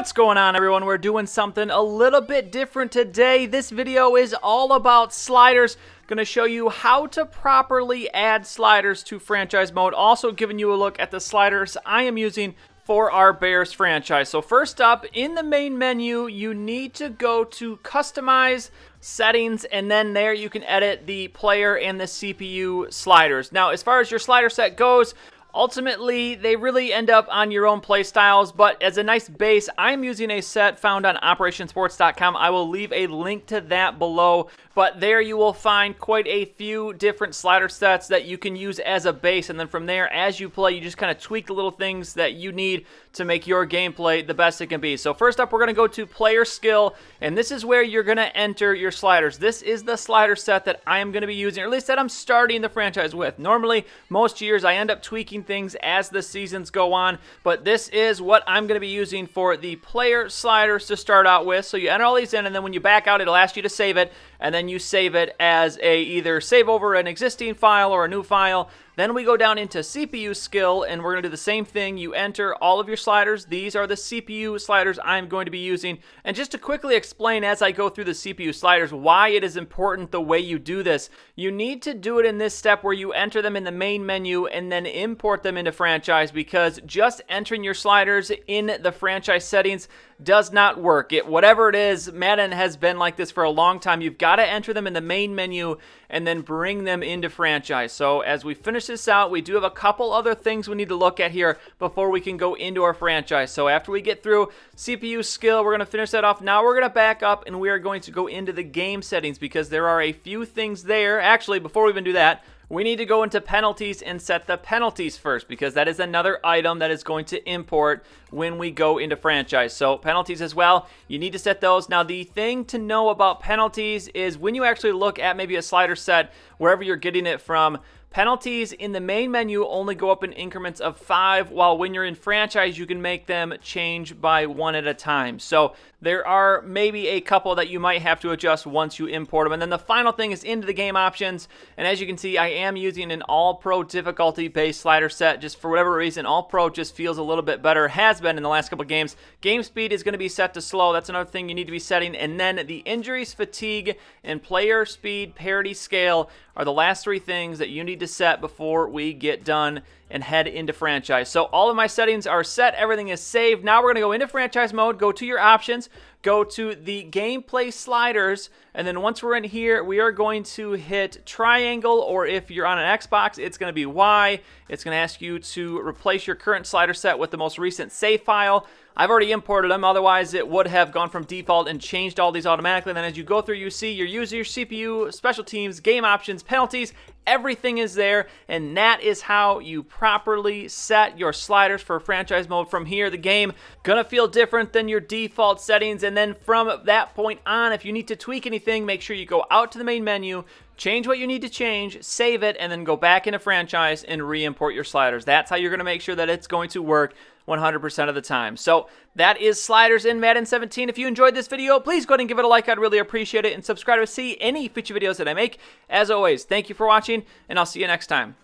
What's going on, everyone? We're doing something a little bit different today. This video is all about sliders. Going to show you how to properly add sliders to franchise mode. Also giving you a look at the sliders I am using for our Bears franchise. So first up, in the main menu, you need to go to Customize, Settings, and then there you can edit the player and the CPU sliders. Now, as far as your slider set goes, ultimately, they really end up on your own play styles, but as a nice base, I'm using a set found on OperationSports.com. I will leave a link to that below, but there you will find quite a few different slider sets that you can use as a base, and then from there, as you play, you just kind of tweak the little things that you need to make your gameplay the best it can be. So first up, we're going to go to Player Skill, and this is where you're going to enter your sliders. This is the slider set that I am going to be using, or at least that I'm starting the franchise with. Normally, most years, I end up tweaking things as the seasons go on, but this is what I'm going to be using for the player sliders to start out with. So you enter all these in, and then when you back out, it'll ask you to save it, and then you save it as a either save over an existing file or a new file. Then we go down into CPU skill, and we're going to do the same thing. You enter all of your sliders. These are the CPU sliders I'm going to be using. And just to quickly explain as I go through the CPU sliders why it is important the way you do this, you need to do it in this step where you enter them in the main menu and then import them into franchise, because just entering your sliders in the franchise settings does not work. Whatever it is, Madden has been like this for a long time. You've got to enter them in the main menu and then bring them into franchise. So as we finish this out, we do have a couple other things we need to look at here before we can go into our franchise. So after we get through CPU skill, we're going to finish that off. Now we're going to back up and we are going to go into the game settings, because there are a few things there. Actually, before we even do that, we need to go into penalties and set the penalties first, because that is another item that is going to import when we go into franchise. So penalties as well, you need to set those. Now, the thing to know about penalties is when you actually look at maybe a slider set, wherever you're getting it from, penalties in the main menu only go up in increments of 5, while when you're in franchise, you can make them change by 1 at a time. So there are maybe a couple that you might have to adjust once you import them. And then the final thing is into the game options. And as you can see, I am using an all-pro difficulty-based slider set. Just for whatever reason, all-pro just feels a little bit better, has been in the last couple of games. Game speed is going to be set to slow. That's another thing you need to be setting. And then the injuries, fatigue, and player speed parity scale are the last 3 things that you need to set before we get done and head into franchise. So all of my settings are set. Everything is saved. Now we're going to go into franchise mode, go to your options, go to the gameplay sliders, and then once we're in here, we are going to hit triangle, or if you're on an Xbox, it's going to be Y. It's going to ask you to replace your current slider set with the most recent save file. I've already imported them, otherwise it would have gone from default and changed all these automatically. And then as you go through, you see your user, your CPU, special teams, game options, penalties, everything is there, and that is how you properly set your sliders for franchise mode. From here, the game gonna feel different than your default settings, and then from that point on, if you need to tweak anything, make sure you go out to the main menu, change what you need to change, save it, and then go back into franchise and re-import your sliders. That's how you're going to make sure that it's going to work 100% of the time. So that is sliders in Madden 17. If you enjoyed this video, please go ahead and give it a like. I'd really appreciate it. And subscribe to see any future videos that I make. As always, thank you for watching, and I'll see you next time.